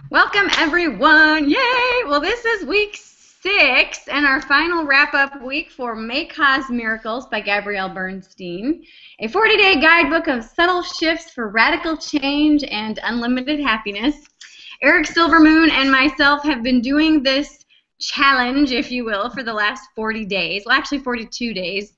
Welcome, everyone. Yay! Well, this is week 6 and our final wrap-up week for May Cause Miracles by Gabrielle Bernstein, a 40-day guidebook of subtle shifts for radical change and unlimited happiness. Erick Silvermoon and myself have been doing this challenge, if you will, for the last 40 days. Well, actually 42 days.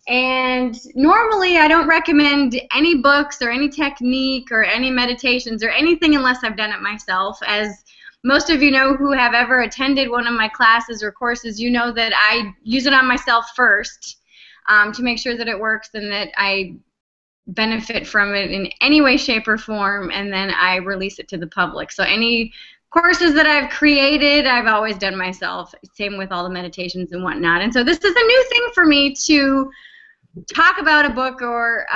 And normally I don't recommend any books or any technique or any meditations or anything unless I've done it myself. As most of you know who have ever attended one of my classes or courses, you know that I use it on myself first to make sure that it works and that I benefit from it in any way, shape, or form, and then I release it to the public. So any courses that I've created, I've always done myself. Same with all the meditations and whatnot. And so this is a new thing for me to talk about a book or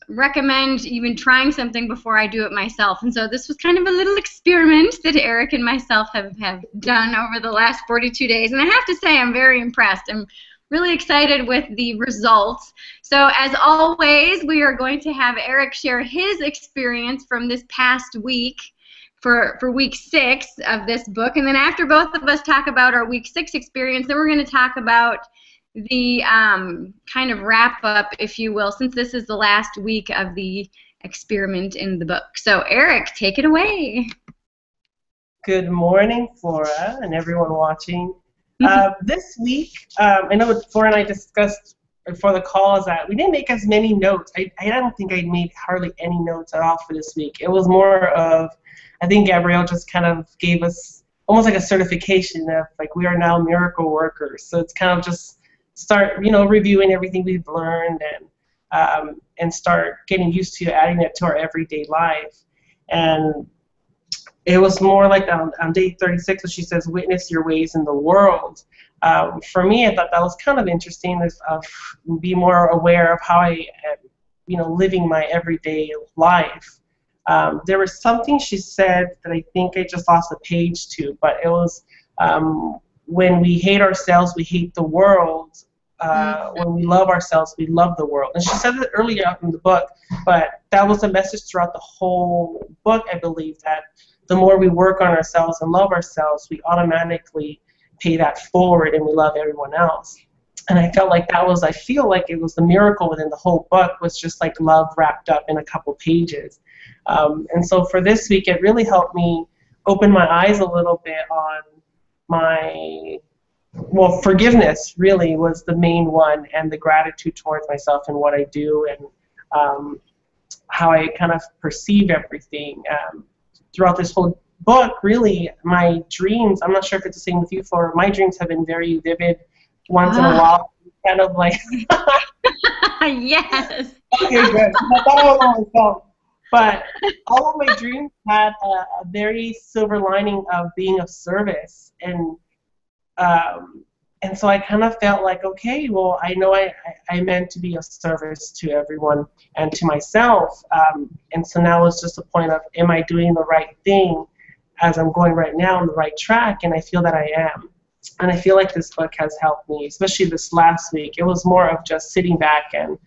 recommend even trying something before I do it myself. And so this was kind of a little experiment that Erick and myself have done over the last 42 days. And I have to say I'm very impressed. I'm really excited with the results. So as always, we are going to have Erick share his experience from this past week for week 6 of this book. And then after both of us talk about our week 6 experience, then we're going to talk about the kind of wrap-up, if you will, since this is the last week of the experiment in the book. So, Erick, take it away. Good morning, Flora, and everyone watching. This week, I know Flora and I discussed before the call is that we didn't make as many notes. I don't think I made hardly any notes at all for this week. It was more of, I think Gabrielle just kind of gave us almost like a certification of, like, we are now miracle workers. So it's kind of just start, reviewing everything we've learned and start getting used to adding it to our everyday life. And it was more like on day 36 when she says, witness your ways in the world. For me, I thought that was kind of interesting, of be more aware of how I am, living my everyday life. There was something she said that I think I just lost a page to, but it was when we hate ourselves, we hate the world. When we love ourselves, we love the world. And she said it earlier in the book, but that was a message throughout the whole book, I believe, that the more we work on ourselves and love ourselves, we automatically pay that forward and we love everyone else. And I felt like I feel like it was the miracle within the whole book, was just like love wrapped up in a couple pages. And so for this week, it really helped me open my eyes a little bit on forgiveness really was the main one, and the gratitude towards myself and what I do, and how I kind of perceive everything. Throughout this whole book, really, my dreams, I'm not sure if it's the same with you, Flora, my dreams have been very vivid. Once in a while, kind of like... Yes. Okay, good. I thought I was on myself. But all of my dreams had a very silver lining of being of service. And so I kind of felt like, okay, well, I know I meant to be of service to everyone and to myself. And so now it's just a point of, am I doing the right thing as I'm going right now on the right track? And I feel that I am. And I feel like this book has helped me, especially this last week. It was more of just sitting back and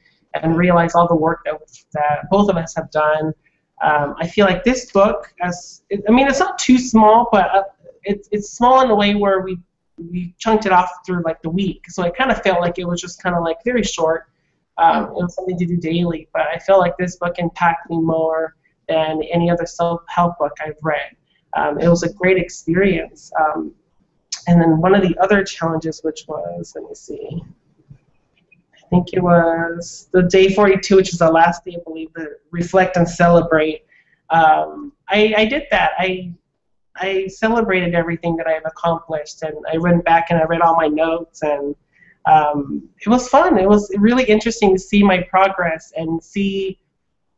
realize all the work that both of us have done. I feel like this book, it's not too small, but it's small in a way where we chunked it off through like the week. So I kind of felt like it was just kind of like very short. It was something to do daily, but I feel like this book impacted me more than any other self-help book I've read. It was a great experience. And then one of the other challenges, which was, let me see, I think it was the day 42, which is the last day, I believe, the reflect and celebrate. I did that. I celebrated everything that I've accomplished, and I went back and I read all my notes, and it was fun. It was really interesting to see my progress and see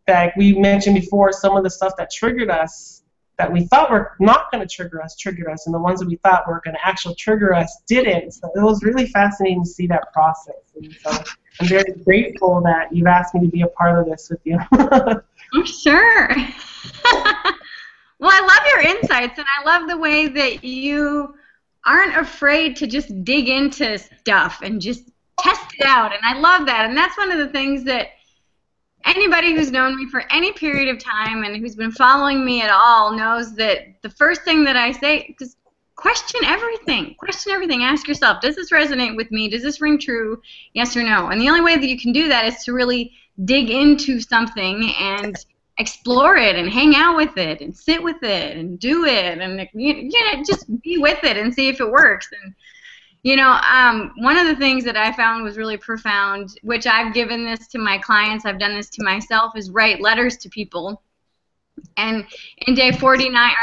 that we mentioned before some of the stuff that triggered us, that we thought were not going to triggered us, and the ones that we thought were going to actually trigger us didn't. So it was really fascinating to see that process. And so I'm very grateful that you've asked me to be a part of this with you. I'm sure. Well, I love your insights, and I love the way that you aren't afraid to just dig into stuff and just test it out, and I love that. And that's one of the things that anybody who's known me for any period of time and who's been following me at all knows that the first thing that I say is question everything. Question everything. Ask yourself, does this resonate with me? Does this ring true? Yes or no? And the only way that you can do that is to really dig into something and explore it and hang out with it and sit with it and do it and just be with it and see if it works. And one of the things that I found was really profound, which I've given this to my clients, I've done this to myself, is write letters to people. And in day 39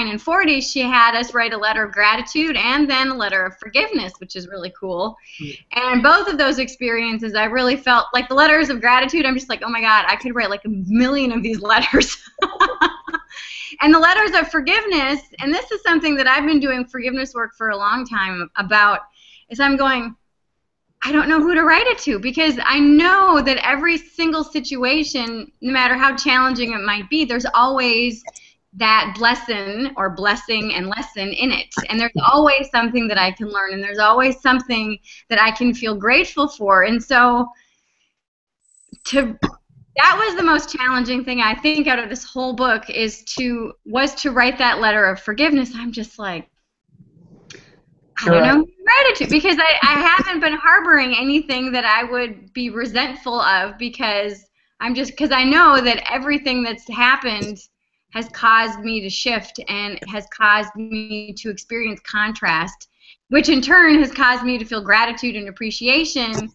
and 40, she had us write a letter of gratitude and then a letter of forgiveness, which is really cool. And both of those experiences, I really felt like the letters of gratitude, I'm just like, oh my God, I could write like a million of these letters. And the letters of forgiveness, and this is something that I've been doing forgiveness work for a long time about, is I'm going, I don't know who to write it to, because I know that every single situation, no matter how challenging it might be, there's always that lesson or blessing and lesson in it. And there's always something that I can learn, and there's always something that I can feel grateful for. And so that was the most challenging thing, I think, out of this whole book was to write that letter of forgiveness. I'm just like, I don't know who to write it to, because I haven't been harboring anything that I would be resentful of, because I know that everything that's happened has caused me to shift and has caused me to experience contrast, which in turn has caused me to feel gratitude and appreciation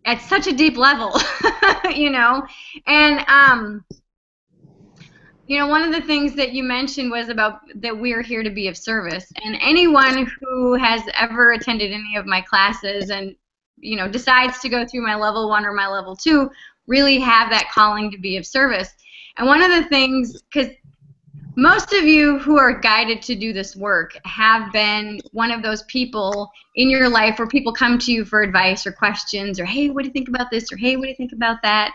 at such a deep level, And, one of the things that you mentioned was about that we're here to be of service. And anyone who has ever attended any of my classes and, decides to go through my level 1 or my level 2 really have that calling to be of service. And one of the things, because most of you who are guided to do this work have been one of those people in your life where people come to you for advice or questions, or, hey, what do you think about this? Or, hey, what do you think about that?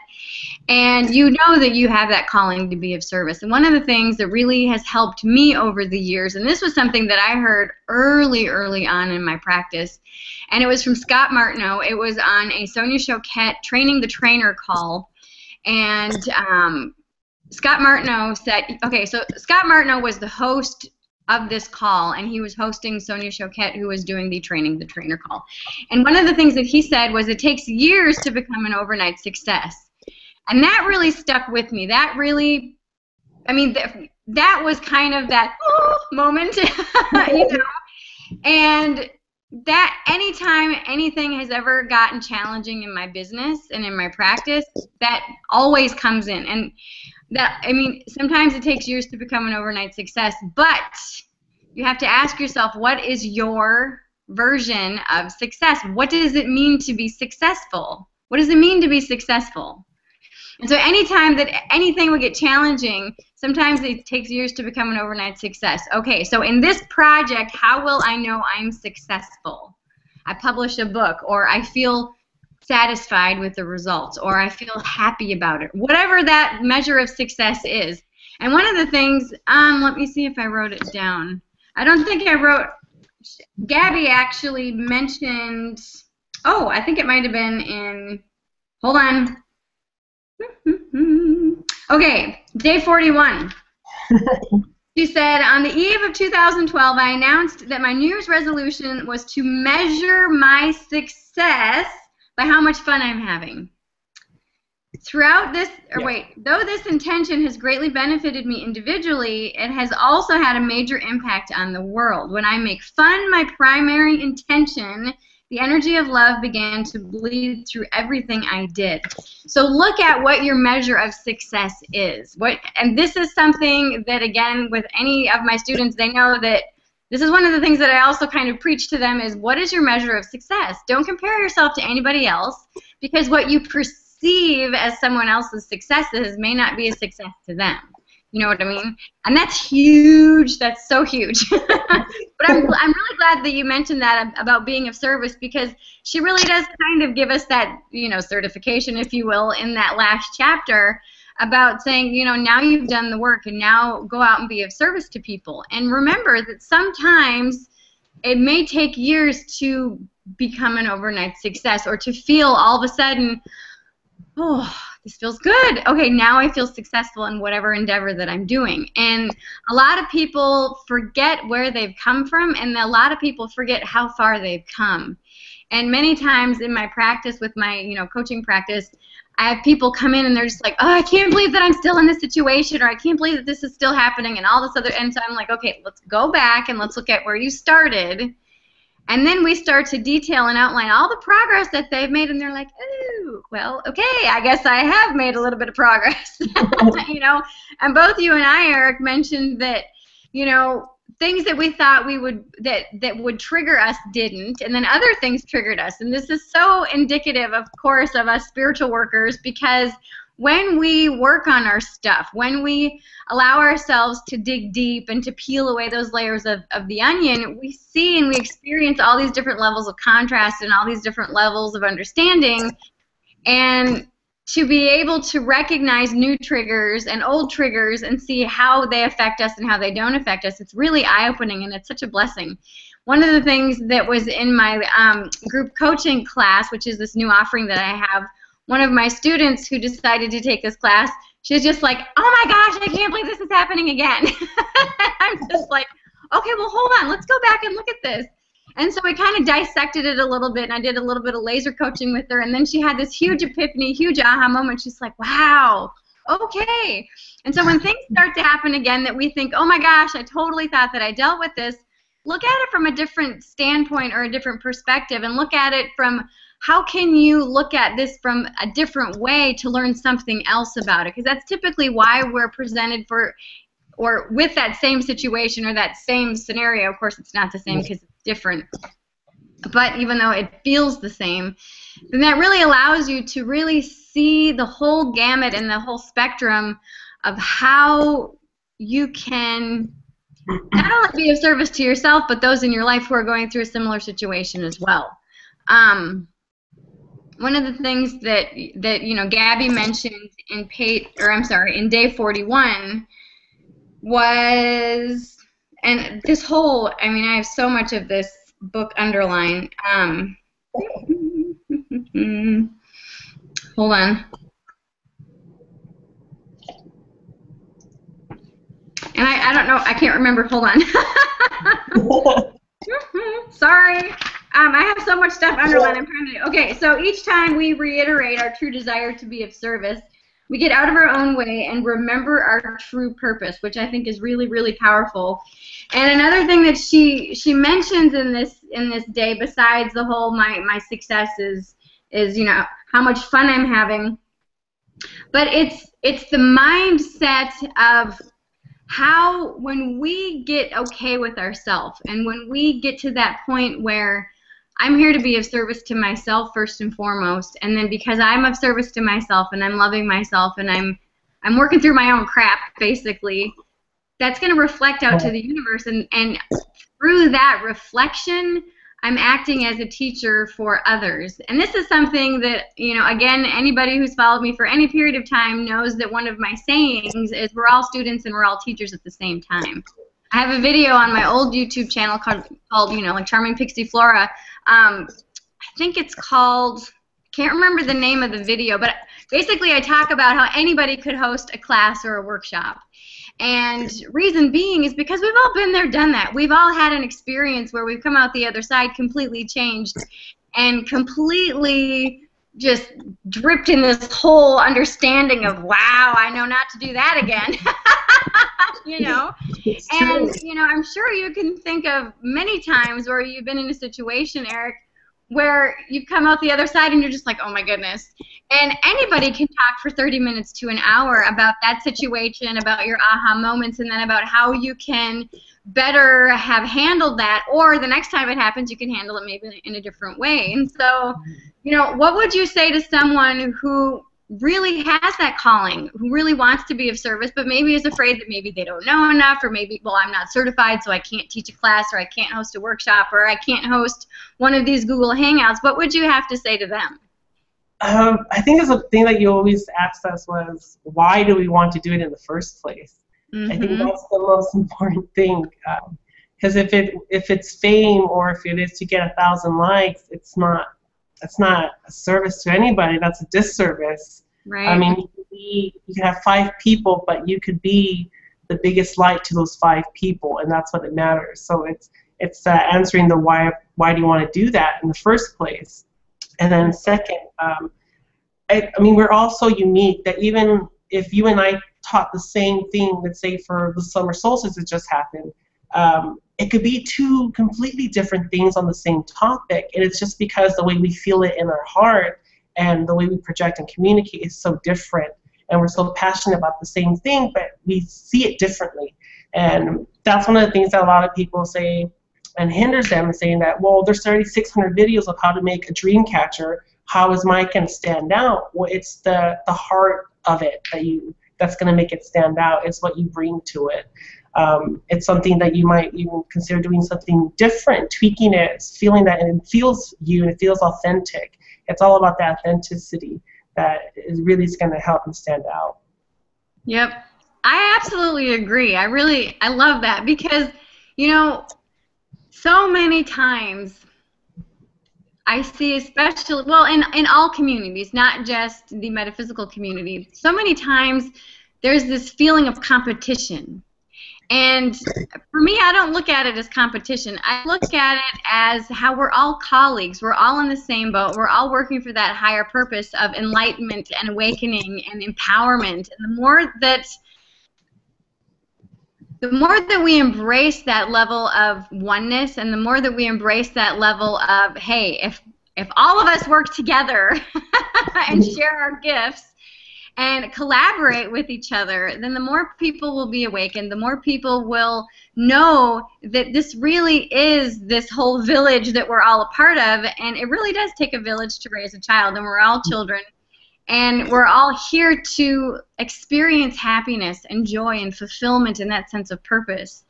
And you know that you have that calling to be of service. And one of the things that really has helped me over the years, and this was something that I heard early on in my practice, and it was from Scott Martineau. It was on a Sonia Choquette Training the Trainer call. And Scott Martineau said, okay, so Scott Martineau was the host of this call, and he was hosting Sonia Choquette, who was doing the Training the Trainer call. And one of the things that he said was it takes years to become an overnight success. And that really stuck with me. That really, that was kind of that moment, And that anytime anything has ever gotten challenging in my business and in my practice, that always comes in. And sometimes it takes years to become an overnight success, but you have to ask yourself, what is your version of success? What does it mean to be successful? What does it mean to be successful? And so anytime that anything would get challenging, sometimes it takes years to become an overnight success. Okay, so in this project, how will I know I'm successful? I publish a book, or I feel satisfied with the results, or I feel happy about it, whatever that measure of success is. And one of the things, let me see if I wrote it down. I don't think I wrote, Gabby actually mentioned, I think it might have been in, hold on. Okay, day 41. She said, on the eve of 2012, I announced that my New Year's resolution was to measure my success by how much fun I'm having. Throughout this, though this intention has greatly benefited me individually, it has also had a major impact on the world. When I make fun my primary intention, the energy of love began to bleed through everything I did. So look at what your measure of success is. And this is something that, again, with any of my students, they know that this is one of the things that I also kind of preach to them is, what is your measure of success? Don't compare yourself to anybody else, because what you perceive as someone else's successes may not be a success to them. You know what I mean? And that's huge. That's so huge. But I'm really glad that you mentioned that about being of service, because she really does kind of give us that, certification, if you will, in that last chapter about saying, now you've done the work and now go out and be of service to people. And remember that sometimes it may take years to become an overnight success, or to feel all of a sudden, this feels good. Okay, now I feel successful in whatever endeavor that I'm doing. And a lot of people forget where they've come from, and a lot of people forget how far they've come. And many times in my practice with my, coaching practice, I have people come in and they're just like, oh, I can't believe that I'm still in this situation, or I can't believe that this is still happening, and all this other. And so I'm like, okay, let's go back and let's look at where you started. And then we start to detail and outline all the progress that they've made, and they're like, oh, well, okay, I guess I have made a little bit of progress. And both you and I, Eric, mentioned that, things that we thought we would that would trigger us didn't, and then other things triggered us. And this is so indicative, of course, of us spiritual workers, because when we work on our stuff, when we allow ourselves to dig deep and to peel away those layers of the onion, we see and we experience all these different levels of contrast and all these different levels of understanding. And to be able to recognize new triggers and old triggers and see how they affect us and how they don't affect us, it's really eye-opening, and it's such a blessing. One of the things that was in my group coaching class, which is this new offering that I have, one of my students who decided to take this class, she was just like, oh my gosh, I can't believe this is happening again. I'm just like, okay, well, hold on, let's go back and look at this. And so we kind of dissected it a little bit, and I did a little bit of laser coaching with her, and then she had this huge epiphany, huge aha moment. She's like, wow, okay. And so when things start to happen again that we think, oh my gosh, I totally thought that I dealt with this, look at it from a different standpoint or a different perspective, and look at it from how can you look at this from a different way to learn something else about it, because that's typically why we're presented for or with that same situation or that same scenario. Of course, it's not the same because it's different. But even though it feels the same, then that really allows you to really see the whole gamut and the whole spectrum of how you can not only be of service to yourself, but those in your life who are going through a similar situation as well. One of the things that Gabby mentioned in day 41 was, and this whole, I have so much of this book underlined. Hold on. And I don't know, I can't remember, hold on. Sorry. I have so much stuff underlined. Okay, so each time we reiterate our true desire to be of service, we get out of our own way and remember our true purpose, which I think is really, really powerful. And another thing that she mentions in this day, besides the whole my success is how much fun I'm having, but it's the mindset of how when we get okay with ourselves and when we get to that point where I'm here to be of service to myself first and foremost, and then because I'm of service to myself and I'm loving myself and I'm working through my own crap, basically, that's going to reflect out to the universe, and through that reflection, I'm acting as a teacher for others. And this is something that, again, anybody who's followed me for any period of time knows that one of my sayings is we're all students and we're all teachers at the same time. I have a video on my old YouTube channel called like Charming Pixie Flora. I think it's called, can't remember the name of the video, but basically I talk about how anybody could host a class or a workshop. And reason being is because we've all been there, done that. We've all had an experience where we've come out the other side completely changed and completely just dripped in this whole understanding of, wow, I know not to do that again. And I'm sure you can think of many times where you've been in a situation, Eric, where you've come out the other side and you're just like, oh my goodness. And anybody can talk for 30 minutes to an hour about that situation, about your aha moments, and then about how you can better have handled that, or the next time it happens you can handle it maybe in a different way. And so, what would you say to someone who really has that calling, who really wants to be of service, but maybe is afraid that maybe they don't know enough, or maybe, well, I'm not certified, so I can't teach a class, or I can't host a workshop, or I can't host one of these Google Hangouts? What would you have to say to them? I think the thing that you always asked us was, why do we want to do it in the first place? Mm-hmm. I think that's the most important thing, because if it's fame or if it is to get 1,000 likes, it's not a service to anybody. That's a disservice. I Right. mean, you can have 5 people, but you could be the biggest light to those 5 people, and that's what it matters. So it's answering the why do you want to do that in the first place, and then second, I mean, we're all so unique that even if you and I taught the same thing, let's say for the summer solstice that just happened, it could be 2 completely different things on the same topic, and it's just because the way we feel it in our heart and the way we project and communicate is so different, and we're so passionate about the same thing, but we see it differently. And that's one of the things that a lot of people say and hinders them in saying that, well, there's already 600 videos of how to make a dream catcher. How is mine going to stand out? Well, it's the heart of it that's going to make it stand out. It's what you bring to it. It's something that you might even consider doing something different, tweaking it, feeling that, and it feels you and it feels authentic. It's all about that authenticity that is really going to help them stand out. Yep. I absolutely agree. I love that because, you know, so many times I see, especially, well, in all communities, not just the metaphysical community, so many times there's this feeling of competition. And for me, I don't look at it as competition. I look at it as how we're all colleagues. We're all in the same boat. We're all working for that higher purpose of enlightenment and awakening and empowerment. And the more that we embrace that level of oneness, and the more that we embrace that level of, hey, if all of us work together and share our gifts and collaborate with each other, then the more people will be awakened, the more people will know that this really is this whole village that we're all a part of, and it really does take a village to raise a child, and we're all children. And we're all here to experience happiness and joy and fulfillment and that sense of purpose.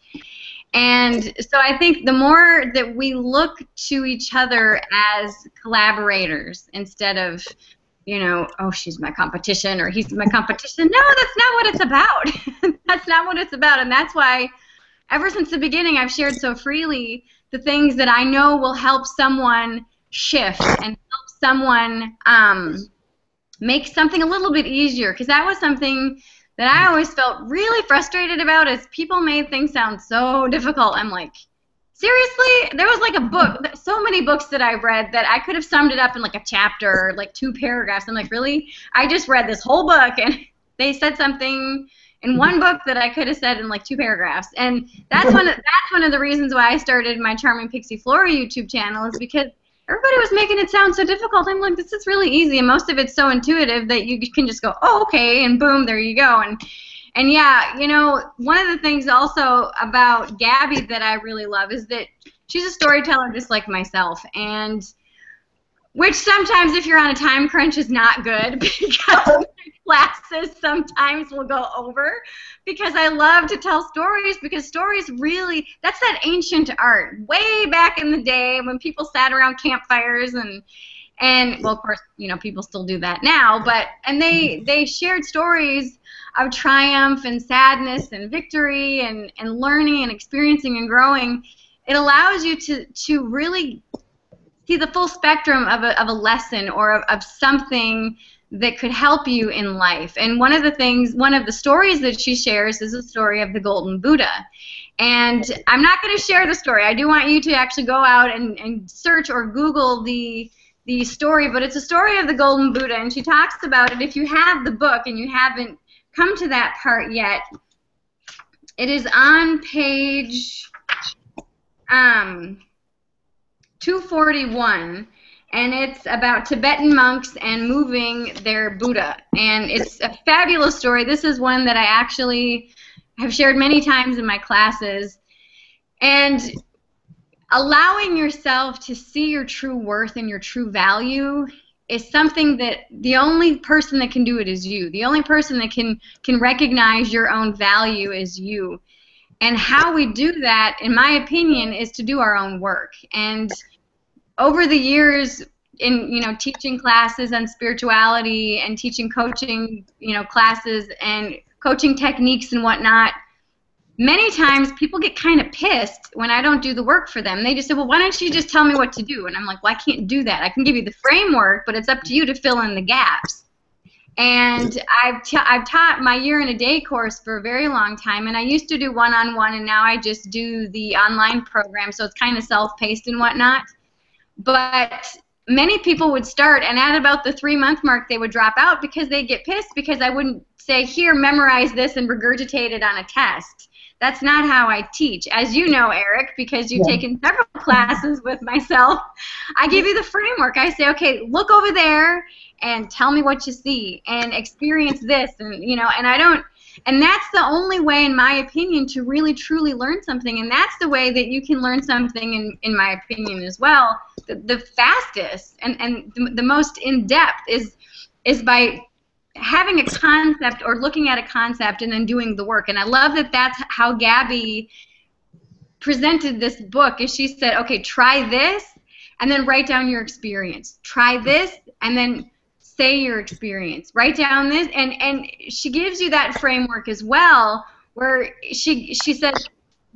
And so I think the more that we look to each other as collaborators instead of, you know, oh, she's my competition or he's my competition. No, that's not what it's about. That's not what it's about. And that's why ever since the beginning I've shared so freely the things that I know will help someone shift and help someone make something a little bit easier, because that was something that I always felt really frustrated about, is people made things sound so difficult. I'm like, seriously? There was like a book, so many books that I read that I could have summed it up in like a chapter, like 2 paragraphs. I'm like, really? I just read this whole book and they said something in one book that I could have said in like 2 paragraphs. And that's one of the reasons why I started my Charming Pixie Flora YouTube channel, is because everybody was making it sound so difficult. I'm like, this is really easy, and most of it's so intuitive that you can just go, oh, okay, and boom, there you go. And yeah, you know, one of the things also about Gabby that I really love is that she's a storyteller just like myself, and which sometimes if you're on a time crunch is not good, because classes sometimes will go over, because I love to tell stories, because stories really, that's that ancient art way back in the day when people sat around campfires and well, of course, you know, people still do that now, but and they shared stories of triumph and sadness and victory and learning and experiencing and growing. It allows you to really see the full spectrum of a lesson or of something that could help you in life. And one of the stories that she shares is a story of the Golden Buddha. And I'm not going to share the story. I do want you to actually go out and search or Google the story, but it's a story of the Golden Buddha, and she talks about it. If you have the book and you haven't come to that part yet, it is on page 241, and it's about Tibetan monks and moving their Buddha. And it's a fabulous story. This is one that I actually have shared many times in my classes. And allowing yourself to see your true worth and your true value is something that the only person that can do it is you. The only person that can recognize your own value is you. And how we do that, in my opinion, is to do our own work. And over the years, in teaching classes on spirituality and teaching coaching classes and coaching techniques and whatnot, many times people get kind of pissed when I don't do the work for them. They just say, well, why don't you just tell me what to do? And I'm like, well, I can't do that. I can give you the framework, but it's up to you to fill in the gaps. And I've taught my year and a day course for a very long time, and I used to do one-on-one, and now I just do the online program, so it's kind of self-paced and whatnot. But many people would start, and at about the 3-month mark, they would drop out because they'd get pissed because I wouldn't say, here, memorize this and regurgitate it on a test. That's not how I teach. As you know, Eric, because you've taken several classes with myself, I give you the framework. I say, okay, look over there and tell me what you see and experience this, and and that's the only way, in my opinion, to really truly learn something, and that's the way that you can learn something, in my opinion as well, the fastest and the most in-depth is by having a concept or looking at a concept and then doing the work. And I love that that's how Gabby presented this book, is she said, okay, try this and then write down your experience. Try this and then say your experience. Write down this, and she gives you that framework as well, where she said,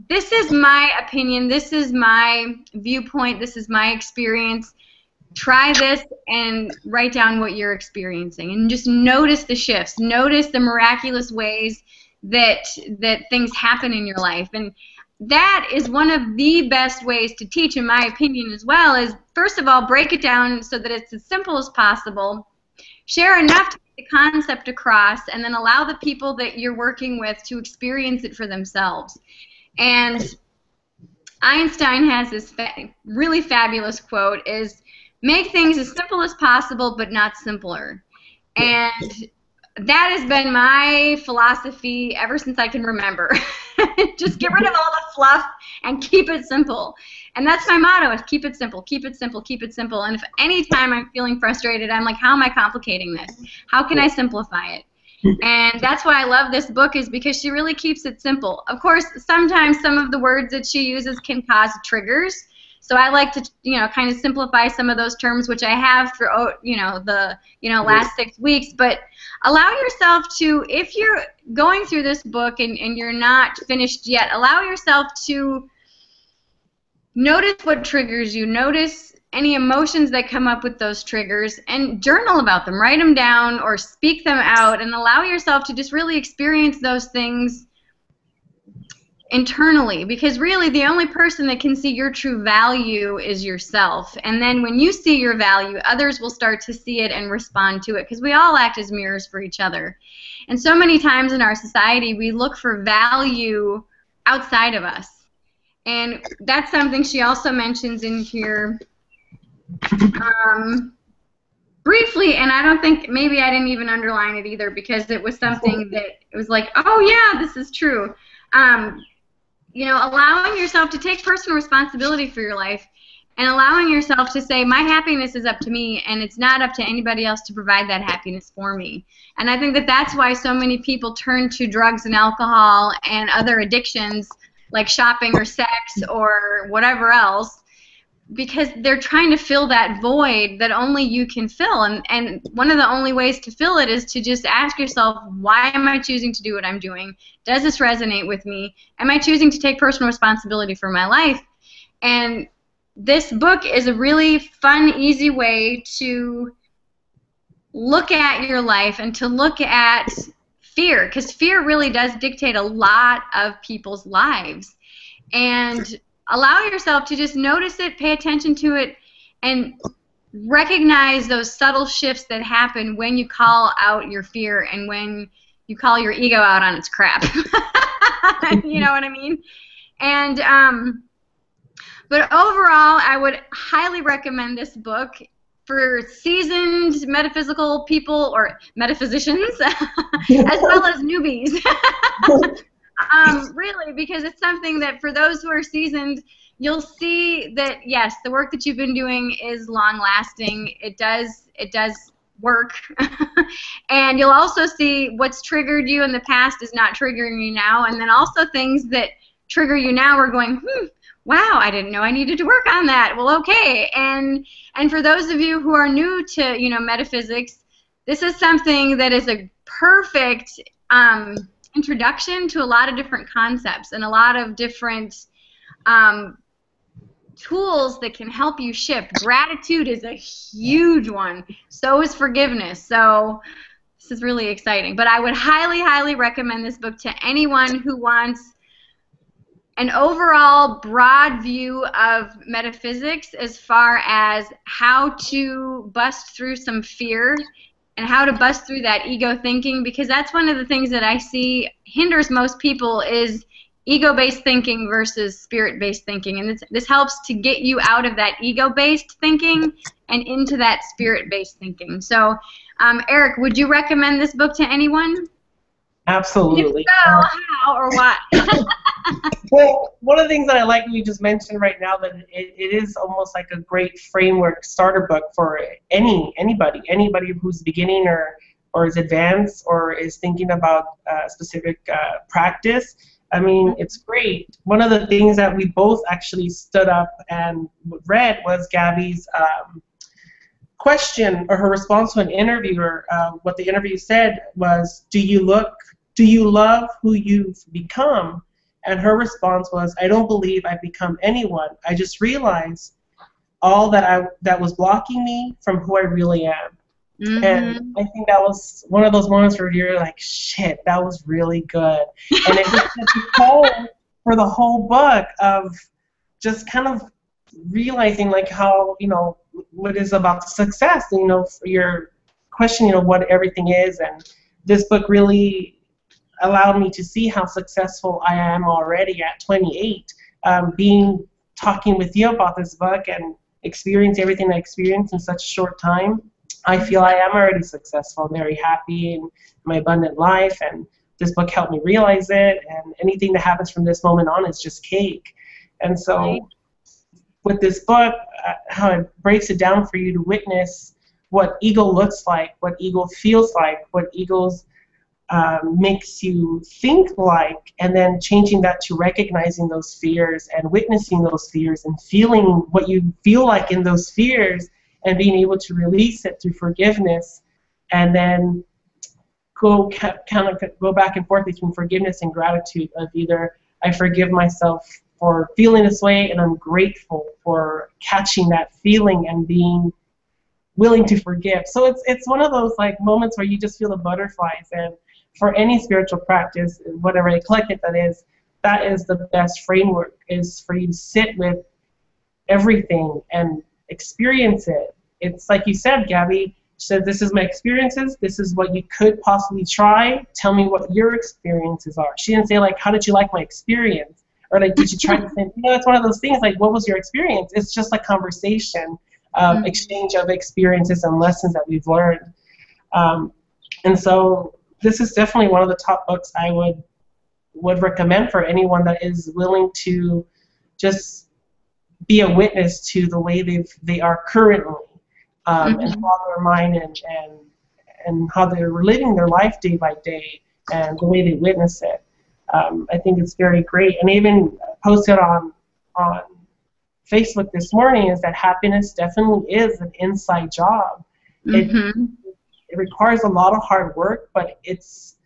this is my opinion, this is my viewpoint, this is my experience. Try this and write down what you're experiencing, and just notice the shifts, notice the miraculous ways that things happen in your life. And that is one of the best ways to teach, in my opinion, as well, is first of all, break it down so that it's as simple as possible. Share enough to get the concept across, and then allow the people that you're working with to experience it for themselves. And Einstein has this really fabulous quote, is, make things as simple as possible, but not simpler. And that has been my philosophy ever since I can remember. Just get rid of all the fluff and keep it simple. And that's my motto, is keep it simple, keep it simple, keep it simple. And if any time I'm feeling frustrated, I'm like, how am I complicating this? How can I simplify it? And that's why I love this book, is because she really keeps it simple. Of course, sometimes some of the words that she uses can cause triggers. So I like to, kind of simplify some of those terms, which I have throughout, the, last 6 weeks. But allow yourself to, if you're going through this book and you're not finished yet, allow yourself to notice what triggers you, notice any emotions that come up with those triggers, and journal about them. Write them down or speak them out, and allow yourself to just really experience those things internally, because really the only person that can see your true value is yourself. And then when you see your value, others will start to see it and respond to it, because we all act as mirrors for each other. And so many times in our society, we look for value outside of us. And that's something she also mentions in here briefly, and I don't think, maybe I didn't even underline it either, because it was something that it was like, oh yeah, this is true. Allowing yourself to take personal responsibility for your life, and allowing yourself to say, my happiness is up to me, and it's not up to anybody else to provide that happiness for me. And I think that that's why so many people turn to drugs and alcohol and other addictions like shopping or sex or whatever else, because they're trying to fill that void that only you can fill. And one of the only ways to fill it is to just ask yourself, why am I choosing to do what I'm doing? Does this resonate with me? Am I choosing to take personal responsibility for my life? And this book is a really fun, easy way to look at your life and to look at fear, because fear really does dictate a lot of people's lives. And allow yourself to just notice it, pay attention to it, and recognize those subtle shifts that happen when you call out your fear and when you call your ego out on its crap. You know what I mean? And but overall, I would highly recommend this book for seasoned metaphysical people or metaphysicians, as well as newbies. Really, because it's something that for those who are seasoned, you'll see that, yes, the work that you've been doing is long-lasting. It does work. And you'll also see what's triggered you in the past is not triggering you now, and then also things that trigger you now are going, wow, I didn't know I needed to work on that. Well, okay. And for those of you who are new to, metaphysics, this is something that is a perfect introduction to a lot of different concepts and a lot of different tools that can help you shift. Gratitude is a huge one. So is forgiveness. So This is really exciting. But I would highly, highly recommend this book to anyone who wants an overall broad view of metaphysics as far as how to bust through some fear and how to bust through that ego thinking, because that's one of the things that I see hinders most people is ego-based thinking versus spirit-based thinking. And this helps to get you out of that ego-based thinking and into that spirit-based thinking. So, Eric, would you recommend this book to anyone? Absolutely. If so, how or what? Well, one of the things that I like you just mentioned right now, that it is almost like a great framework starter book for anybody who's beginning or is advanced or is thinking about specific practice. I mean, it's great. One of the things that we both actually stood up and read was Gabby's question, or her response to an interviewer. What the interview said was, do you love who you've become? And her response was, I don't believe I've become anyone. I just realized all that was blocking me from who I really am. Mm-hmm. And I think that was one of those moments where you're like, shit, that was really good. And it just set the tone for the whole book of just kind of realizing like how, what is about success, for your question, what everything is. And this book really allowed me to see how successful I am already at 28. Talking with you about this book and experience everything I experienced in such a short time, I feel I am already successful, very happy in my abundant life, and this book helped me realize it, and anything that happens from this moment on is just cake. And so with this book, how it breaks it down for you to witness what ego looks like, what ego feels like, what ego's makes you think like, and then changing that to recognizing those fears and witnessing those fears and feeling what you feel like in those fears and being able to release it through forgiveness, and then go back and forth between forgiveness and gratitude of either I forgive myself for feeling this way and I'm grateful for catching that feeling and being willing to forgive. So it's one of those like moments where you just feel the butterflies. And for any spiritual practice, whatever eclectic that is the best framework, is for you to sit with everything and experience it. It's like you said, Gabby said, this is my experiences, this is what you could possibly try, tell me what your experiences are. She didn't say like, how did you like my experience? Or like, did you try to think, it's one of those things like, what was your experience? It's just a conversation, exchange of experiences and lessons that we've learned. And so this is definitely one of the top books I would recommend for anyone that is willing to just be a witness to the way they are currently, and follow their mind and how they're living their life day by day and the way they witness it. I think it's very great. And I even posted on Facebook this morning is that happiness definitely is an inside job. It requires a lot of hard work, but it's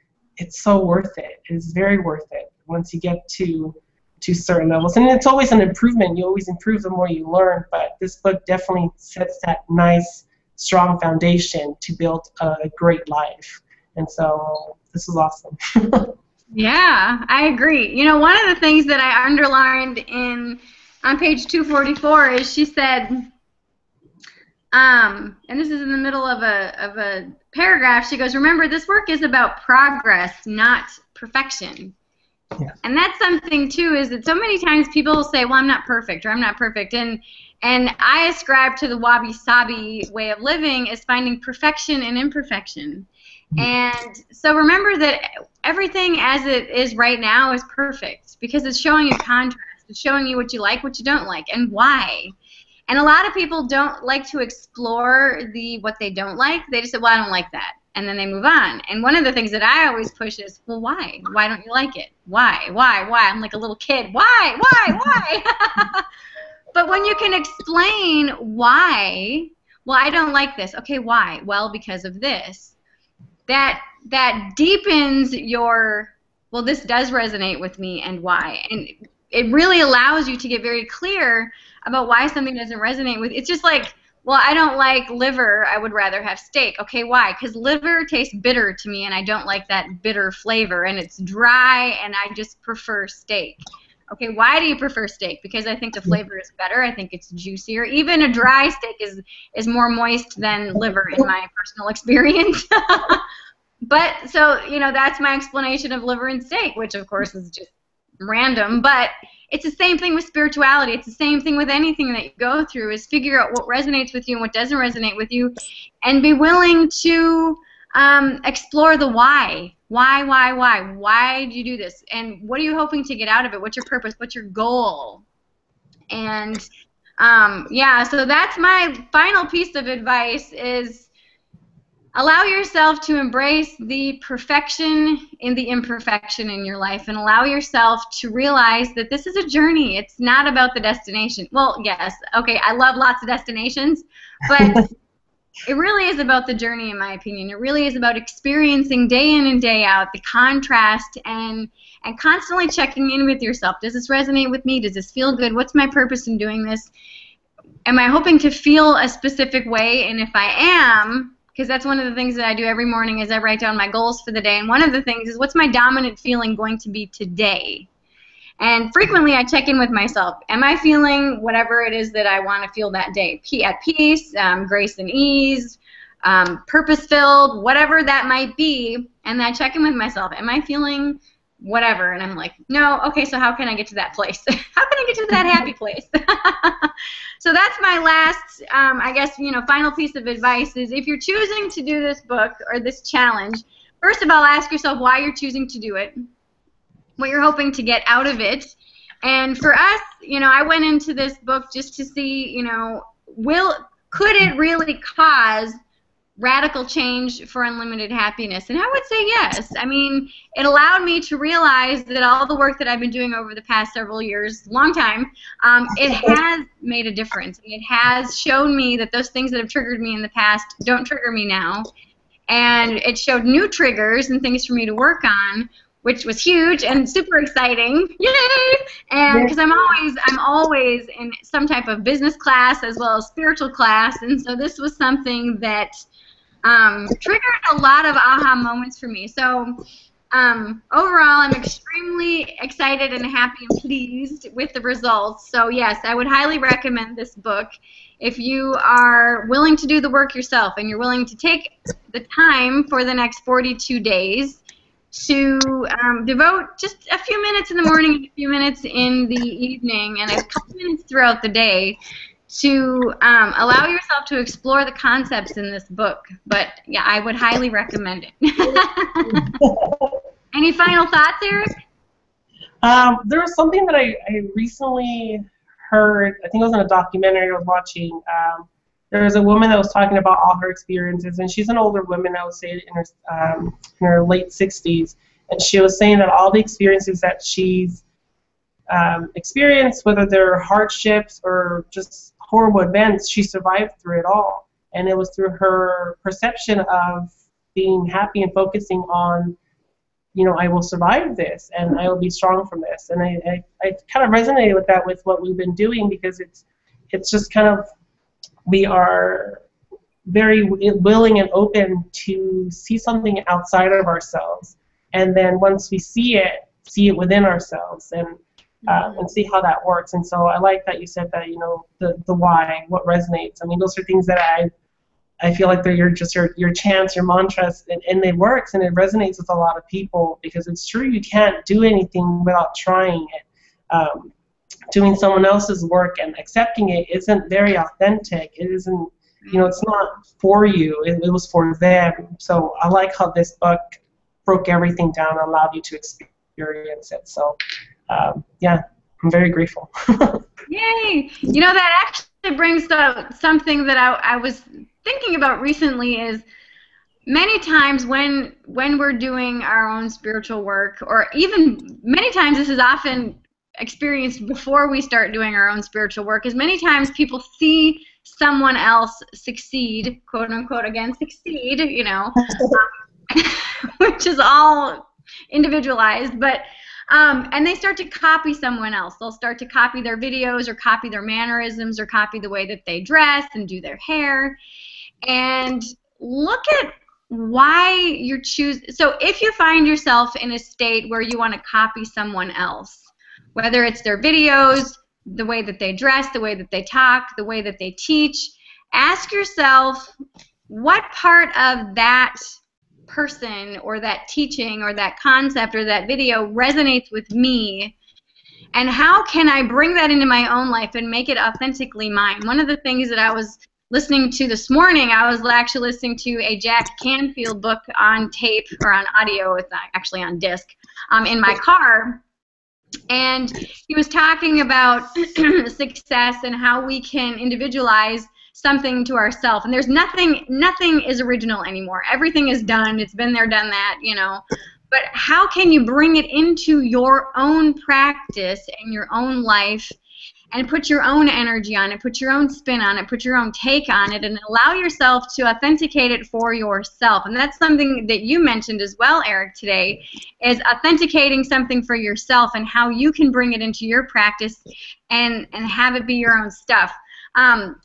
so worth it. It's very worth it once you get to certain levels. And it's always an improvement. You always improve the more you learn, but this book definitely sets that nice, strong foundation to build a great life. And so this is awesome. Yeah, I agree. One of the things that I underlined on page 244 is she said, and this is in the middle of a paragraph, she goes, remember, this work is about progress, not perfection. Yeah. And that's something, too, is that so many times people will say, well, I'm not perfect, or I'm not perfect. And I ascribe to the wabi-sabi way of living as finding perfection and imperfection. And so remember that everything as it is right now is perfect, because it's showing you contrast. It's showing you what you like, what you don't like, and why. And a lot of people don't like to explore what they don't like. They just say, well, I don't like that. And then they move on. And one of the things that I always push is, well, why? Why don't you like it? Why? I'm like a little kid. Why? But when you can explain why, well, I don't like this. Okay, why? Well, because of this. That deepens your, well, this does resonate with me and why. And it really allows you to get very clear about why something doesn't resonate with. It's just like well, I don't like liver, I would rather have steak. Okay, why? Because liver tastes bitter to me, and I don't like that bitter flavor, and it's dry, and I just prefer steak. Okay, why do you prefer steak? Because I think the flavor is better. I think it's juicier. Even a dry steak is more moist than liver in my personal experience. But so, you know, that's my explanation of liver and steak, which of course is just random, but it's the same thing with spirituality. It's the same thing with anything that you go through, is figure out what resonates with you and what doesn't resonate with you, and be willing to explore the why. Why do you do this? And what are you hoping to get out of it? What's your purpose? What's your goal? And yeah, so that's my final piece of advice, is allow yourself to embrace the perfection in the imperfection in your life, and allow yourself to realize that this is a journey. It's not about the destination. Well, yes, okay, I love lots of destinations, but it really is about the journey, in my opinion. It really is about experiencing day in and day out the contrast, and constantly checking in with yourself. Does this resonate with me? Does this feel good? What's my purpose in doing this? Am I hoping to feel a specific way? And if I am, because that's one of the things that I do every morning, is I write down my goals for the day. And one of the things is, what's my dominant feeling going to be today? And frequently I check in with myself. Am I feeling whatever it is that I want to feel that day? At peace, grace and ease, purpose-filled, whatever that might be. And I check in with myself. Am I feeling whatever? And I'm like, no. Okay, so how can I get to that place? How can I get to that happy place? So that's my last, I guess, you know, final piece of advice is, if you're choosing to do this book or this challenge, first of all, ask yourself why you're choosing to do it, what you're hoping to get out of it. And for us, you know, I went into this book just to see, you know, could it really cause radical change for unlimited happiness? And I would say yes. I mean, it allowed me to realize that all the work that I've been doing over the past several years, long time, it has made a difference. It has shown me that those things that have triggered me in the past don't trigger me now. And it showed new triggers and things for me to work on, which was huge and super exciting. Yay! And because I'm always in some type of business class as well as spiritual class, and so this was something that triggered a lot of aha moments for me. So overall, I'm extremely excited and happy and pleased with the results. So yes, I would highly recommend this book if you are willing to do the work yourself, and you're willing to take the time for the next 42 days to devote just a few minutes in the morning and a few minutes in the evening and a couple minutes throughout the day to allow yourself to explore the concepts in this book. But yeah, I would highly recommend it. Any final thoughts, Eric? There was something that I recently heard. I think it was in a documentary I was watching. There was a woman that was talking about all her experiences, and she's an older woman, I would say, in her late 60s, and she was saying that all the experiences that she's experienced, whether they're hardships or just horrible events, she survived through it all. And it was through her perception of being happy and focusing on, you know, I will survive this and I will be strong from this. And I kind of resonated with that, with what we've been doing, because it's just kind of, we are very willing and open to see something outside of ourselves. And then once we see it within ourselves, and see how that works. And so I like that you said that, you know, the why, what resonates. I mean, those are things that I feel like they're your chants, your mantras, and it works, and it resonates with a lot of people, because it's true, you can't do anything without trying it. Doing someone else's work and accepting it isn't very authentic. It isn't, you know, it's not for you. It was for them. So I like how this book broke everything down and allowed you to experience it. So yeah, I'm very grateful. Yay! You know, that actually brings up something that I was thinking about recently, is many times when we're doing our own spiritual work, or even many times this is often experienced before we start doing our own spiritual work, is many times people see someone else succeed, quote unquote, again, succeed, you know, which is all individualized, but And they start to copy someone else. They'll start to copy their videos or copy their mannerisms or copy the way that they dress and do their hair. And look at why you're choosing. So if you find yourself in a state where you want to copy someone else, whether it's their videos, the way that they dress, the way that they talk, the way that they teach, ask yourself what part of that person or that teaching or that concept or that video resonates with me, and how can I bring that into my own life and make it authentically mine. One of the things that I was listening to this morning, I was actually listening to a Jack Canfield book on tape or on audio. It's not actually on disc, in my car. And he was talking about success and how we can individualize something to ourselves. And there's nothing is original anymore. Everything is done. It's been there, done that, you know. But how can you bring it into your own practice and your own life and put your own energy on it, put your own spin on it, put your own take on it, and allow yourself to authenticate it for yourself. And that's something that you mentioned as well, Erick, today, is authenticating something for yourself and how you can bring it into your practice and have it be your own stuff.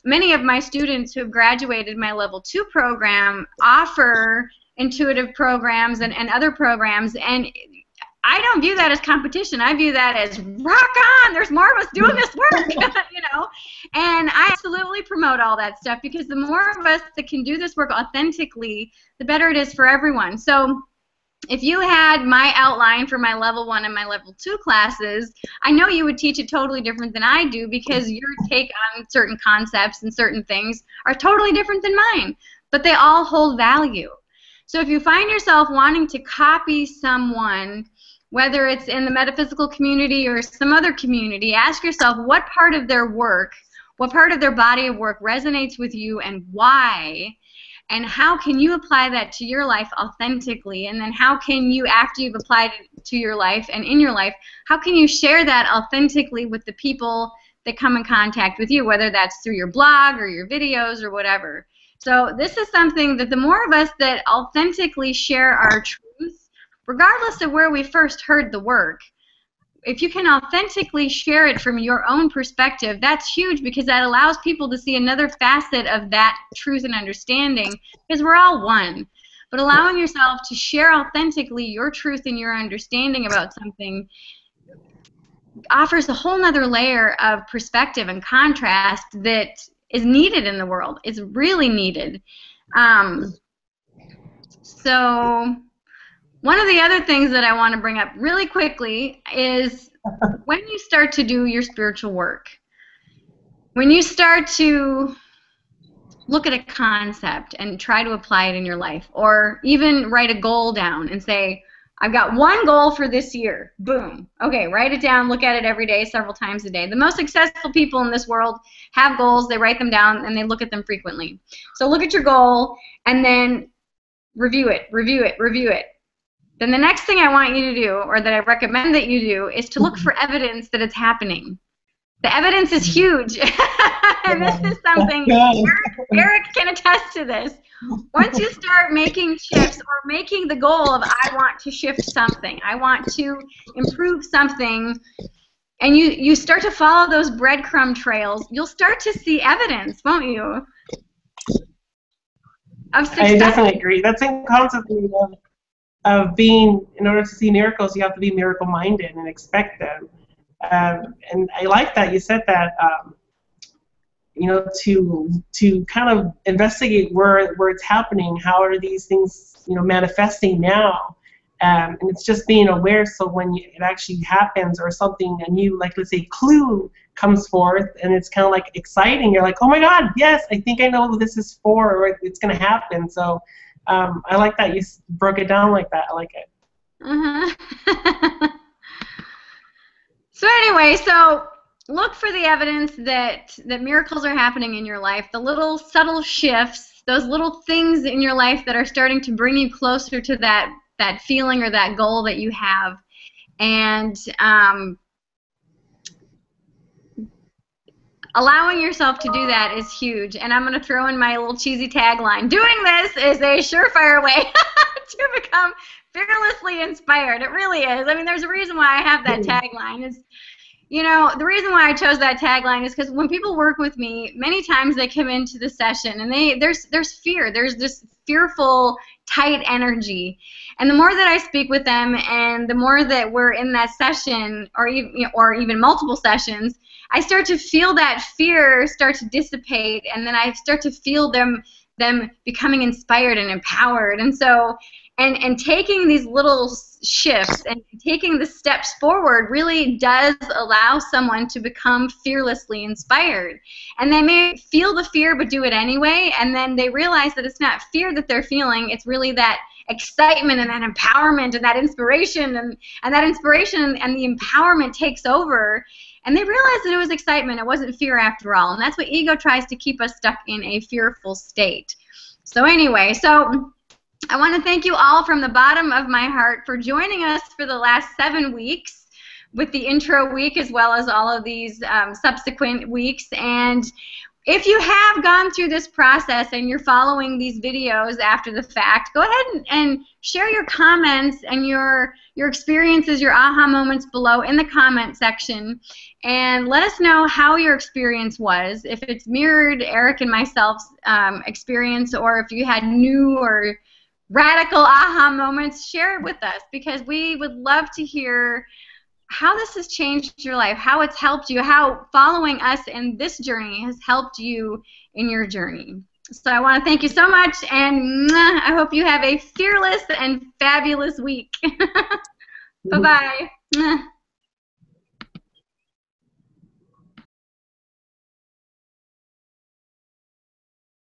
Many of my students who have graduated my Level 2 program offer intuitive programs and other programs, and I don't view that as competition. I view that as rock on. There's more of us doing this work, you know. And I absolutely promote all that stuff because the more of us that can do this work authentically, the better it is for everyone. So if you had my outline for my Level 1 and my Level 2 classes, I know you would teach it totally different than I do because your take on certain concepts and certain things are totally different than mine, but they all hold value. So if you find yourself wanting to copy someone, whether it's in the metaphysical community or some other community, ask yourself what part of their work, what part of their body of work resonates with you and why, and how can you apply that to your life authentically, and then how can you, after you've applied it to your life and in your life, how can you share that authentically with the people that come in contact with you, whether that's through your blog or your videos or whatever. So this is something that the more of us that authentically share our truth, regardless of where we first heard the work, if you can authentically share it from your own perspective, that's huge because that allows people to see another facet of that truth and understanding because we're all one. But allowing yourself to share authentically your truth and your understanding about something offers a whole nother layer of perspective and contrast that is needed in the world. It's really needed. So one of the other things that I want to bring up really quickly is when you start to do your spiritual work, when you start to look at a concept and try to apply it in your life, or even write a goal down and say, I've got one goal for this year. Boom. Okay, write it down, look at it every day, several times a day. The most successful people in this world have goals, they write them down, and they look at them frequently. So look at your goal and then review it, review it, review it. Then the next thing I want you to do, or that I recommend that you do, is to look for evidence that it's happening. The evidence is huge. And this is something, Erick can attest to this. Once you start making shifts or making the goal of I want to shift something, I want to improve something, and you start to follow those breadcrumb trails, you'll start to see evidence, won't you? Of success. I definitely agree. That same concept of being, in order to see miracles, you have to be miracle-minded and expect them. And I like that you said that, you know, to kind of investigate where it's happening, how are these things, you know, manifesting now, and it's just being aware. So when it actually happens, or something, a new, like, let's say, clue comes forth, and it's kind of like exciting. You're like, oh my God, yes, I think I know what this is for, or it's going to happen. So I like that you broke it down like that. I like it. So anyway, so look for the evidence that miracles are happening in your life, the little subtle shifts, those little things in your life that are starting to bring you closer to that feeling or that goal that you have. And allowing yourself to do that is huge. And I'm going to throw in my little cheesy tagline. Doing this is a surefire way to become fearlessly inspired. It really is. I mean, there's a reason why I have that tagline. Is, you know, the reason why I chose that tagline is because when people work with me, many times they come into the session and there's fear. There's this fearful, tight energy. And the more that I speak with them and the more that we're in that session or even multiple sessions, I start to feel that fear start to dissipate, and then I start to feel them becoming inspired and empowered. And so and taking these little shifts and taking the steps forward really does allow someone to become fearlessly inspired. And they may feel the fear but do it anyway, and then they realize that it's not fear that they're feeling, it's really that excitement and that empowerment and that inspiration, and that inspiration and the empowerment takes over, and they realize that it was excitement, it wasn't fear after all. And that's what ego tries to keep us stuck in, a fearful state. So anyway, I want to thank you all from the bottom of my heart for joining us for the last 7 weeks with the intro week as well as all of these subsequent weeks. And if you have gone through this process and you're following these videos after the fact, go ahead and share your comments and your experiences, your aha moments below in the comment section, and let us know how your experience was, if it's mirrored Eric and myself's experience, or if you had new or radical aha moments. Share it with us, because we would love to hear how this has changed your life, how it's helped you, how following us in this journey has helped you in your journey. So I want to thank you so much, and I hope you have a fearless and fabulous week. Bye-bye.